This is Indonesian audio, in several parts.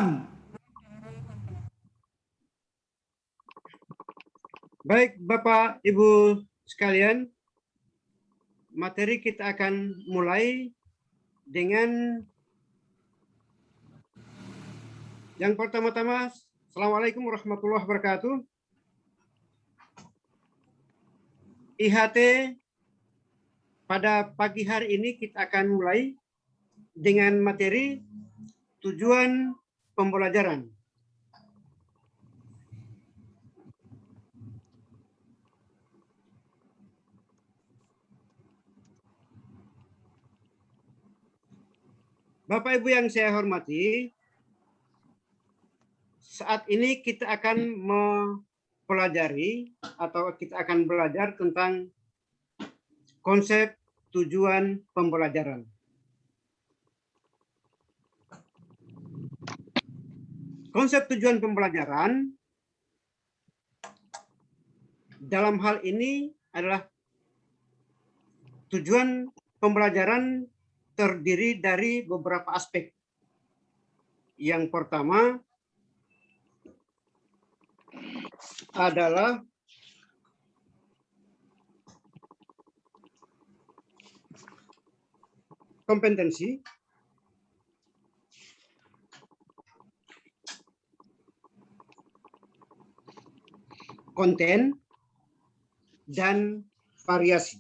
Silakan. Baik, Bapak, Ibu sekalian, materi kita akan mulai dengan yang pertama-tama. Assalamualaikum warahmatullahi wabarakatuh. IHT pada pagi hari ini kita akan mulai dengan materi tujuan pembelajaran. Bapak Ibu yang saya hormati, saat ini kita akan mempelajari atau kita akan belajar tentang konsep tujuan pembelajaran. Konsep tujuan pembelajaran dalam hal ini adalah tujuan pembelajaran terdiri dari beberapa aspek. Yang pertama adalah kompetensi, konten, dan variasi.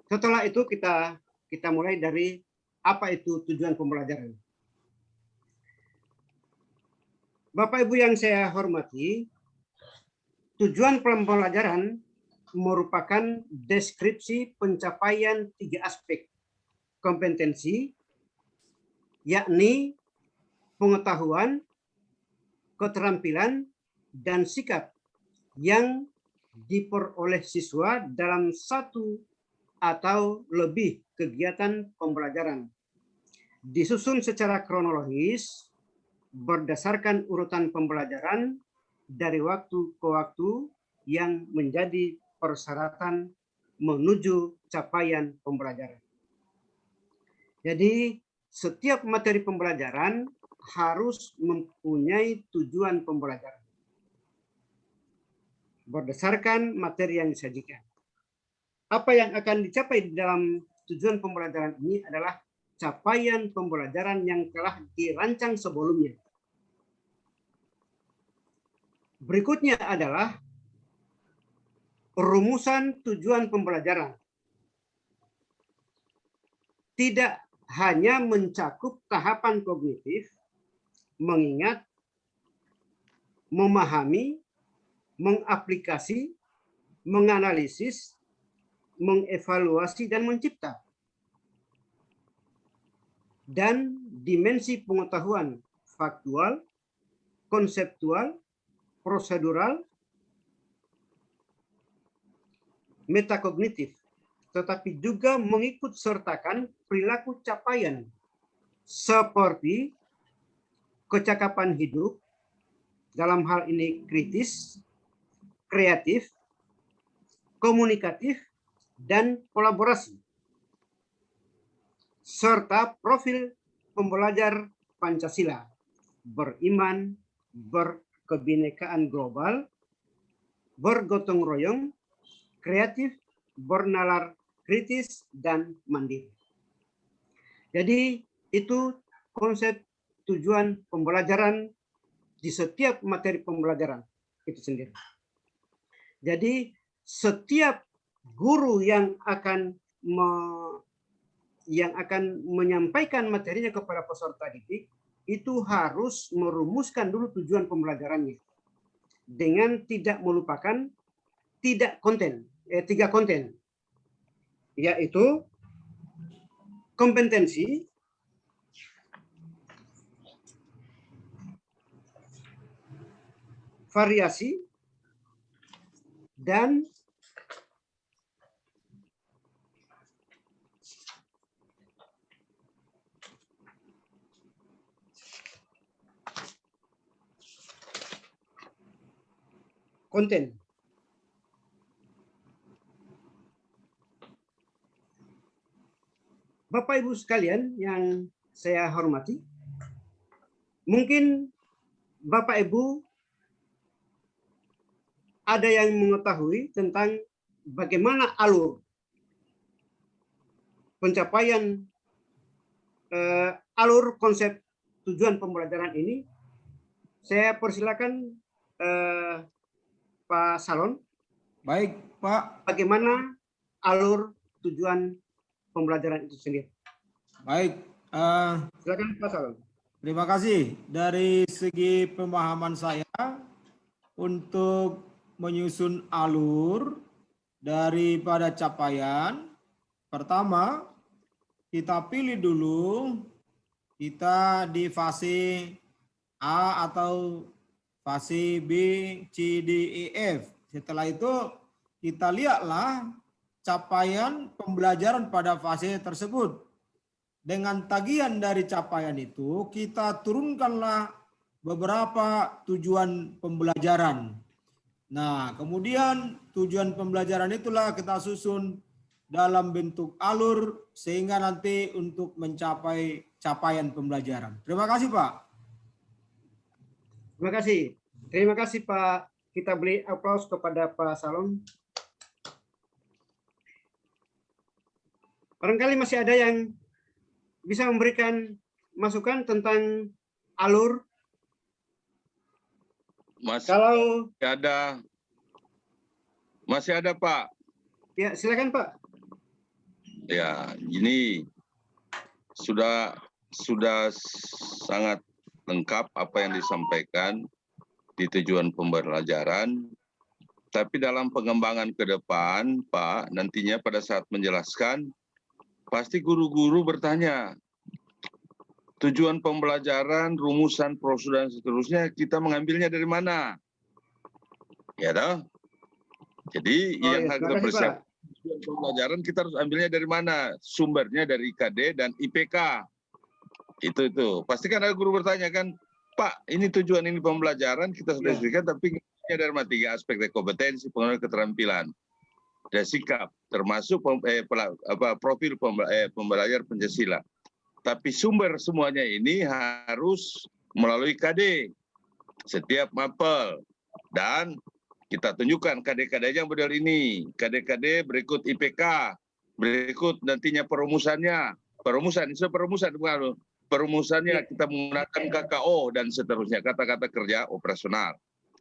Setelah itu kita mulai dari apa itu tujuan pembelajaran. Bapak Ibu yang saya hormati, tujuan pembelajaran merupakan deskripsi pencapaian 3 aspek kompetensi, yakni pengetahuan, keterampilan, dan sikap yang diperoleh siswa dalam satu atau lebih kegiatan pembelajaran. Disusun secara kronologis berdasarkan urutan pembelajaran dari waktu ke waktu yang menjadi persyaratan menuju capaian pembelajaran. Jadi setiap materi pembelajaran harus mempunyai tujuan pembelajaran berdasarkan materi yang disajikan. Apa yang akan dicapai di dalam tujuan pembelajaran ini adalah capaian pembelajaran yang telah dirancang sebelumnya. Berikutnya adalah rumusan tujuan pembelajaran. Tidak hanya mencakup tahapan kognitif, mengingat, memahami, mengaplikasi, menganalisis, mengevaluasi, dan mencipta. Dan dimensi pengetahuan faktual, konseptual, prosedural, metakognitif, tetapi juga mengikut sertakan perilaku capaian seperti kecakapan hidup, dalam hal ini kritis, kreatif, komunikatif, dan kolaborasi, serta profil pembelajar Pancasila, beriman, berkebinekaan global, bergotong royong, kreatif, bernalar kritis, dan mandiri. Jadi itu konsep tujuan pembelajaran di setiap materi pembelajaran itu sendiri. Jadi setiap guru yang akan menyampaikan materinya kepada peserta didik itu harus merumuskan dulu tujuan pembelajarannya dengan tidak melupakan tiga konten, yaitu kompetensi, variasi, dan konten. Bapak Ibu sekalian yang saya hormati, mungkin Bapak Ibu ada yang mengetahui tentang bagaimana alur pencapaian alur konsep tujuan pembelajaran ini. Saya persilakan Pak Salon. Baik, Pak. Bagaimana alur tujuan pembelajaran itu sendiri? Baik. Silakan Pak Salon. Terima kasih. Dari segi pemahaman saya untuk menyusun alur daripada capaian, pertama kita pilih dulu kita di fase A atau fase B, C, D, E, F. Setelah itu kita lihatlah capaian pembelajaran pada fase tersebut. Dengan tagihan dari capaian itu, kita turunkanlah beberapa tujuan pembelajaran. Nah, kemudian tujuan pembelajaran itulah kita susun dalam bentuk alur sehingga nanti untuk mencapai capaian pembelajaran. Terima kasih, Pak. Terima kasih. Terima kasih Pak. Kita beri aplaus kepada Pak Salon. Barangkali masih ada yang bisa memberikan masukan tentang alur. Masih ada Pak. Ya, silakan Pak. Ya, ini sudah sangat lengkap apa yang disampaikan di tujuan pembelajaran. Tapi dalam pengembangan ke depan, Pak, nantinya pada saat menjelaskan, pasti guru-guru bertanya, tujuan pembelajaran, rumusan, prosedur, dan seterusnya, kita mengambilnya dari mana? Ya toh? Jadi yang harus kita persiapkan tujuan pembelajaran, kita harus ambilnya dari mana? Sumbernya dari IKD dan IPK. Itu. Pasti kan ada guru bertanya kan, Pak, ini tujuan ini pembelajaran, kita sudah diskusikan, tapi dari 3 aspek, kompetensi, pengetahuan, keterampilan, dan sikap, termasuk profil pembelajar Pancasila. Tapi sumber semuanya ini harus melalui KD, setiap mapel, dan kita tunjukkan KD-KD yang model ini, KD-KD berikut IPK, berikut nantinya perumusannya, perumusannya kita menggunakan KKO dan seterusnya, kata-kata kerja operasional.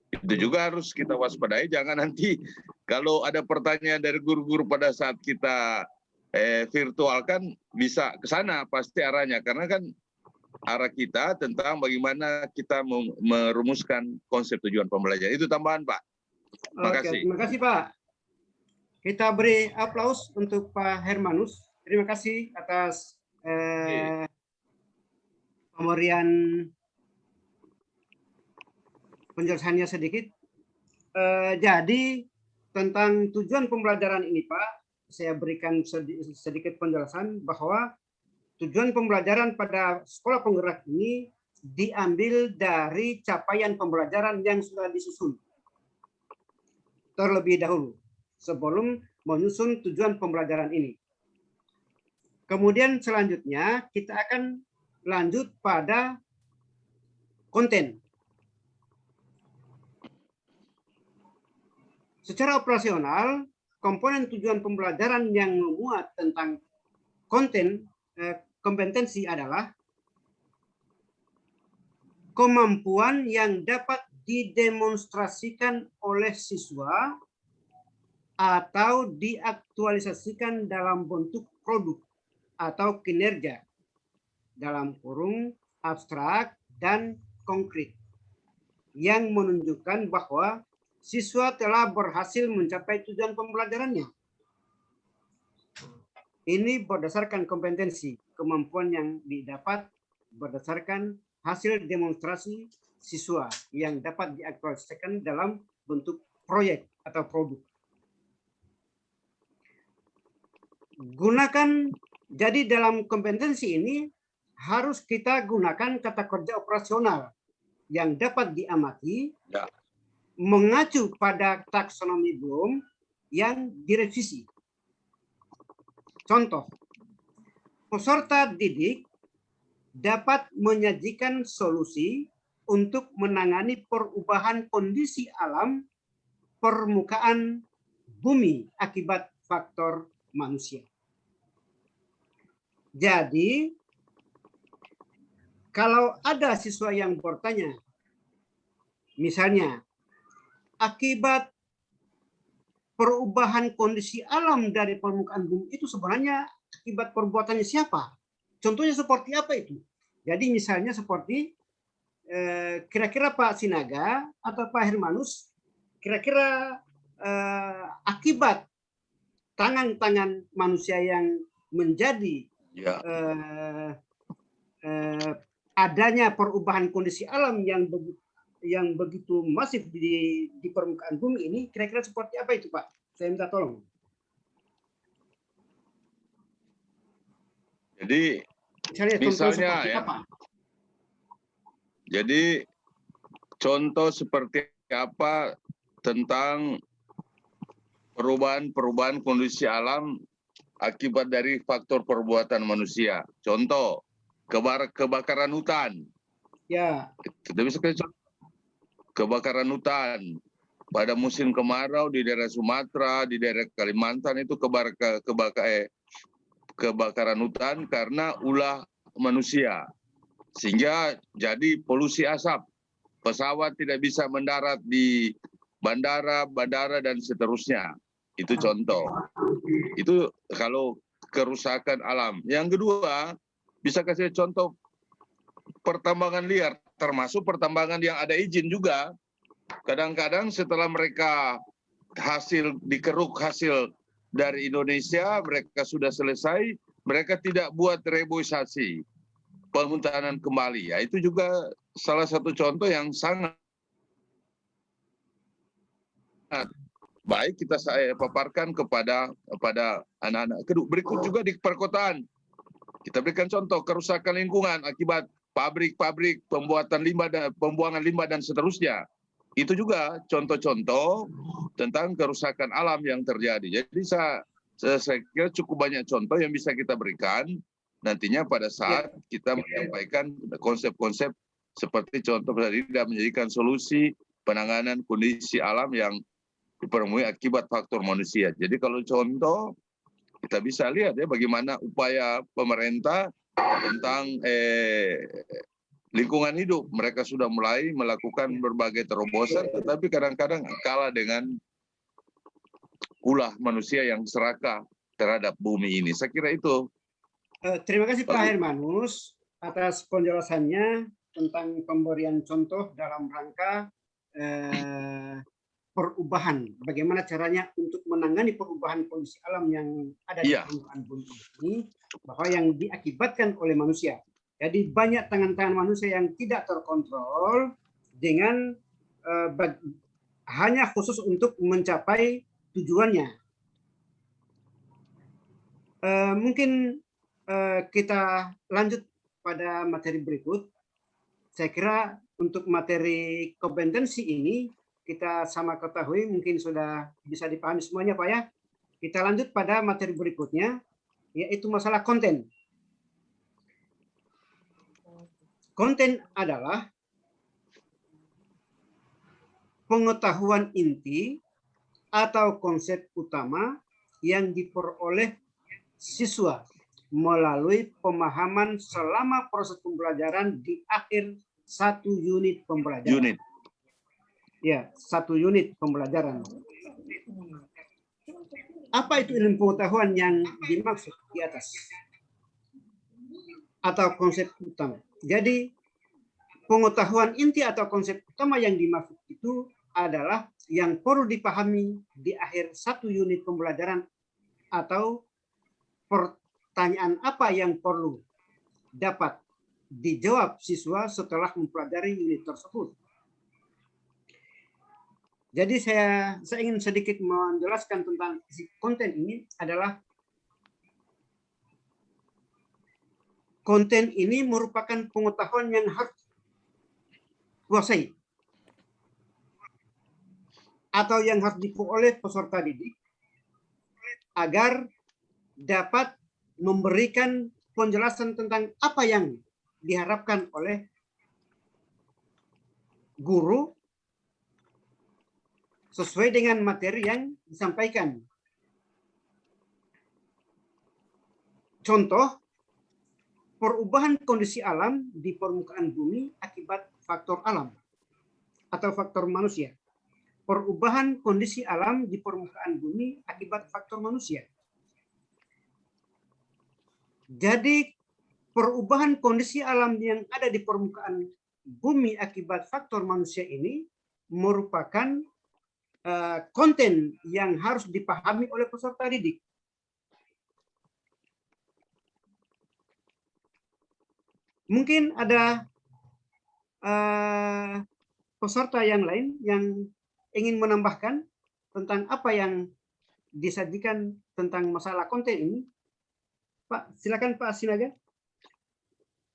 Itu juga harus kita waspadai, jangan nanti kalau ada pertanyaan dari guru-guru pada saat kita virtualkan bisa ke sana pasti arahnya, karena kan arah kita tentang bagaimana kita merumuskan konsep tujuan pembelajaran. Itu tambahan, Pak. Terima kasih. Terima kasih, Pak. Kita beri aplaus untuk Pak Hermanus. Terima kasih atas pemberian penjelasannya sedikit. Jadi tentang tujuan pembelajaran ini, Pak, saya berikan sedikit penjelasan bahwa tujuan pembelajaran pada sekolah penggerak ini diambil dari capaian pembelajaran yang sudah disusun terlebih dahulu sebelum menyusun tujuan pembelajaran ini. Kemudian selanjutnya kita akan lanjut pada konten. Secara operasional, komponen tujuan pembelajaran yang memuat tentang konten kompetensi adalah kemampuan yang dapat didemonstrasikan oleh siswa atau diaktualisasikan dalam bentuk produk atau kinerja dalam kurung abstrak dan konkret yang menunjukkan bahwa siswa telah berhasil mencapai tujuan pembelajarannya. Ini berdasarkan kompetensi, kemampuan yang didapat berdasarkan hasil demonstrasi siswa yang dapat diaktualisasikan dalam bentuk proyek atau produk. Gunakan, jadi dalam kompetensi ini harus kita gunakan kata kerja operasional yang dapat diamati, mengacu pada taksonomi Bloom yang direvisi. Contoh, peserta didik dapat menyajikan solusi untuk menangani perubahan kondisi alam permukaan bumi akibat faktor manusia. Jadi, kalau ada siswa yang bertanya, misalnya, akibat perubahan kondisi alam dari permukaan bumi itu sebenarnya akibat perbuatannya siapa? Contohnya seperti apa itu? Jadi misalnya seperti kira-kira Pak Sinaga atau Pak Hermanus, kira-kira akibat tangan-tangan manusia yang menjadi adanya perubahan kondisi alam yang begitu masif di permukaan bumi ini, kira-kira seperti apa itu Pak? Saya minta tolong. Jadi misalnya ya, jadi contoh seperti apa tentang perubahan kondisi alam akibat dari faktor perbuatan manusia. Contoh, kebakaran hutan. Ya. Kita bisa contoh kebakaran hutan pada musim kemarau di daerah Sumatera, di daerah Kalimantan itu kebakaran hutan karena ulah manusia. Sehingga jadi polusi asap. Pesawat tidak bisa mendarat di bandara dan seterusnya. Itu contoh. Itu kalau kerusakan alam. Yang kedua, bisa kasih contoh pertambangan liar, termasuk pertambangan yang ada izin juga. Kadang-kadang setelah mereka dikeruk hasil dari Indonesia, mereka sudah selesai, mereka tidak buat reboisasi, penghutanan kembali. Ya, itu juga salah satu contoh yang sangat baik saya paparkan kepada anak-anak. Berikut juga di perkotaan. Kita berikan contoh kerusakan lingkungan akibat pabrik-pabrik pembuangan limbah dan seterusnya. Itu juga contoh-contoh tentang kerusakan alam yang terjadi. Jadi saya kira cukup banyak contoh yang bisa kita berikan nantinya pada saat kita menyampaikan konsep-konsep seperti contoh tadi dan menjadikan solusi penanganan kondisi alam yang diperemui akibat faktor manusia. Jadi kalau contoh kita bisa lihat ya bagaimana upaya pemerintah tentang lingkungan hidup. Mereka sudah mulai melakukan berbagai terobosan, tetapi kadang-kadang kalah dengan ulah manusia yang serakah terhadap bumi ini. Saya kira itu. Terima kasih Pak Hermanus atas penjelasannya tentang pemberian contoh dalam rangka perubahan. Bagaimana caranya untuk menangani perubahan kondisi alam yang ada di permukaan bumi ini, bahwa yang diakibatkan oleh manusia. Jadi banyak tangan-tangan manusia yang tidak terkontrol dengan hanya khusus untuk mencapai tujuannya. Mungkin kita lanjut pada materi berikut. Saya kira untuk materi kompetensi ini kita sama ketahui, mungkin sudah bisa dipahami semuanya Pak ya. Kita lanjut pada materi berikutnya, yaitu masalah konten. Konten adalah pengetahuan inti atau konsep utama yang diperoleh siswa melalui pemahaman selama proses pembelajaran di akhir satu unit pembelajaran. Ya, 1 unit pembelajaran. Apa itu ilmu pengetahuan yang dimaksud di atas? Atau konsep utama. Jadi, pengetahuan inti atau konsep utama yang dimaksud itu adalah yang perlu dipahami di akhir 1 unit pembelajaran atau pertanyaan apa yang perlu dapat dijawab siswa setelah mempelajari unit tersebut. Jadi saya ingin sedikit menjelaskan tentang konten ini adalah konten ini merupakan pengetahuan yang harus kuasai atau yang harus diperoleh peserta didik agar dapat memberikan penjelasan tentang apa yang diharapkan oleh guru sesuai dengan materi yang disampaikan. Contoh, perubahan kondisi alam di permukaan bumi akibat faktor alam atau faktor manusia. Perubahan kondisi alam di permukaan bumi akibat faktor manusia. Jadi perubahan kondisi alam yang ada di permukaan bumi akibat faktor manusia ini merupakan konten yang harus dipahami oleh peserta didik. Mungkin ada peserta yang lain yang ingin menambahkan tentang apa yang disajikan tentang masalah konten ini. Pak, silakan Pak Sinaga.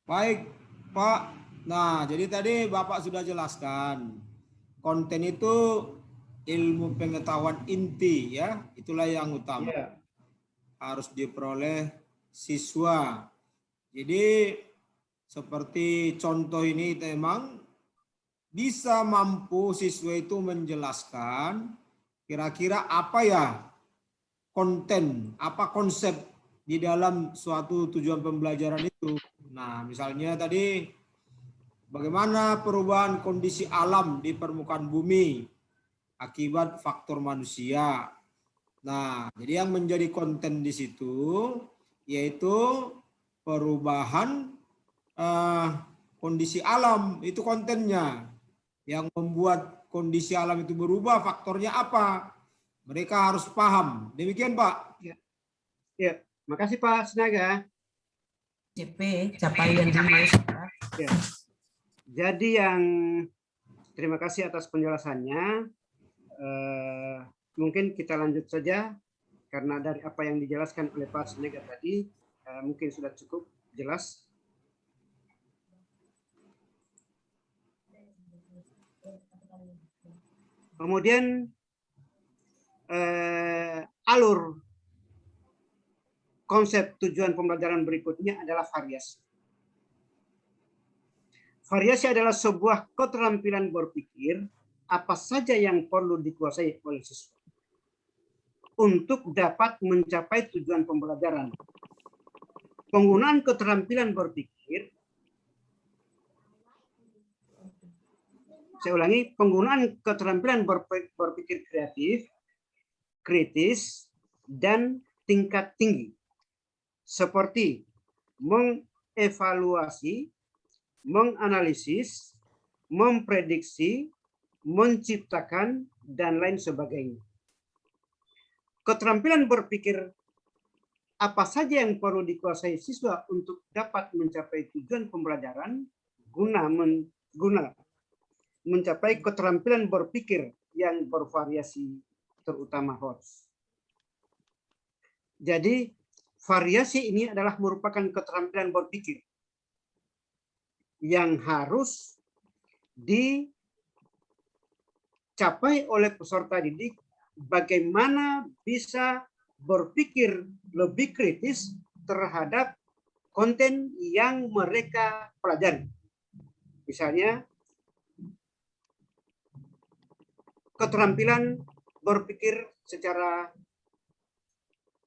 Baik, Pak. Nah, jadi tadi Bapak sudah jelaskan. Konten itu ilmu pengetahuan inti ya. Itulah yang utama. Ya. Harus diperoleh siswa. Jadi seperti contoh ini memang bisa mampu siswa itu menjelaskan kira-kira apa ya konten, apa konsep di dalam suatu tujuan pembelajaran itu. Nah, misalnya tadi bagaimana perubahan kondisi alam di permukaan bumi akibat faktor manusia. Nah, jadi yang menjadi konten di situ yaitu perubahan kondisi alam, itu kontennya. Yang membuat kondisi alam itu berubah, faktornya apa? Mereka harus paham. Demikian, Pak. Ya, makasih Pak Sinaga. CP, capaian dulu. Ya. Jadi yang terima kasih atas penjelasannya. Mungkin kita lanjut saja karena dari apa yang dijelaskan oleh Pak Sinaga tadi mungkin sudah cukup jelas. Kemudian alur konsep tujuan pembelajaran berikutnya adalah variasi. Variasi adalah sebuah keterampilan berpikir apa saja yang perlu dikuasai oleh siswa untuk dapat mencapai tujuan pembelajaran. Penggunaan keterampilan berpikir, saya ulangi, penggunaan keterampilan berpikir kreatif, kritis, dan tingkat tinggi, seperti mengevaluasi, menganalisis, memprediksi, menciptakan, dan lain sebagainya. Keterampilan berpikir apa saja yang perlu dikuasai siswa untuk dapat mencapai tujuan pembelajaran guna mencapai keterampilan berpikir yang bervariasi, terutama HOTS. Jadi variasi ini adalah merupakan keterampilan berpikir yang harus dicapai oleh peserta didik, bagaimana bisa berpikir lebih kritis terhadap konten yang mereka pelajari. Misalnya, keterampilan berpikir secara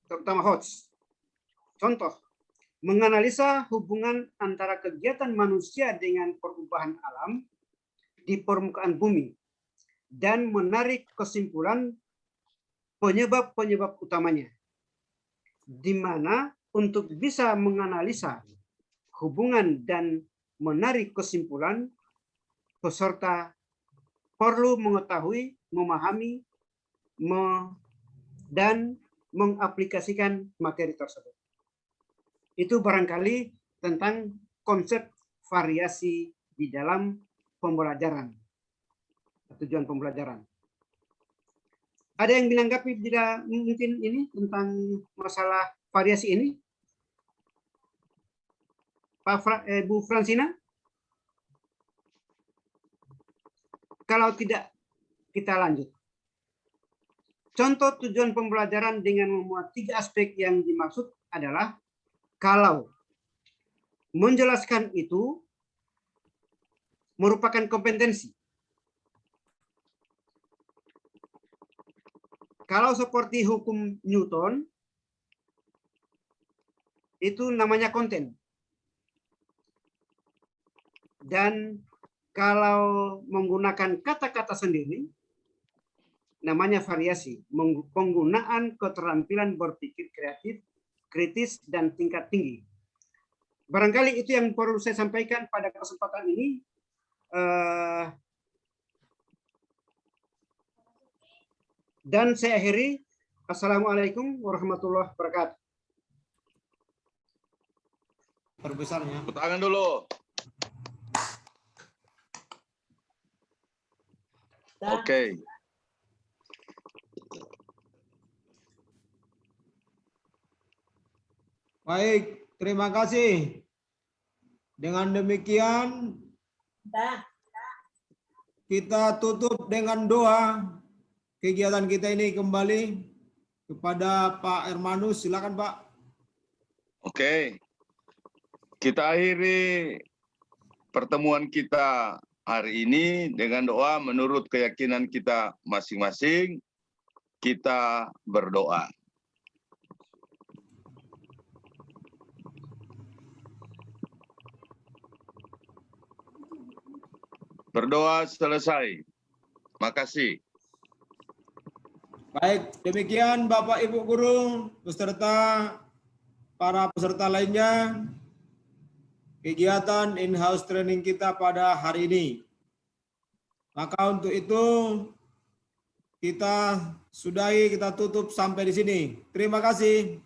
terutama HOTS. Contoh, menganalisa hubungan antara kegiatan manusia dengan perubahan alam di permukaan bumi dan menarik kesimpulan penyebab-penyebab utamanya. Di mana untuk bisa menganalisa hubungan dan menarik kesimpulan, peserta perlu mengetahui, memahami, dan mengaplikasikan materi tersebut. Itu barangkali tentang konsep variasi di dalam pembelajaran, tujuan pembelajaran. Ada yang menanggapi tidak mungkin ini tentang masalah variasi ini? Bu Fransina? Kalau tidak, kita lanjut. Contoh tujuan pembelajaran dengan memuat 3 aspek yang dimaksud adalah kalau menjelaskan itu merupakan kompetensi. Kalau seperti hukum Newton, itu namanya konten. Dan kalau menggunakan kata-kata sendiri, namanya variasi. Penggunaan keterampilan berpikir kreatif, kritis, dan tingkat tinggi. Barangkali itu yang perlu saya sampaikan pada kesempatan ini. Dan saya akhiri. Assalamualaikum warahmatullahi wabarakatuh. Perbesarnya. Tepuk tangan dulu. Oke. Baik, terima kasih. Dengan demikian kita tutup dengan doa kegiatan kita ini kembali kepada Pak Hermanus. Silakan Pak. Oke. Kita akhiri pertemuan kita hari ini dengan doa menurut keyakinan kita masing-masing. Kita berdoa. Berdoa selesai. Makasih. Baik, demikian Bapak Ibu Guru beserta para peserta lainnya kegiatan in-house training kita pada hari ini. Maka untuk itu kita sudahi, kita tutup sampai di sini. Terima kasih.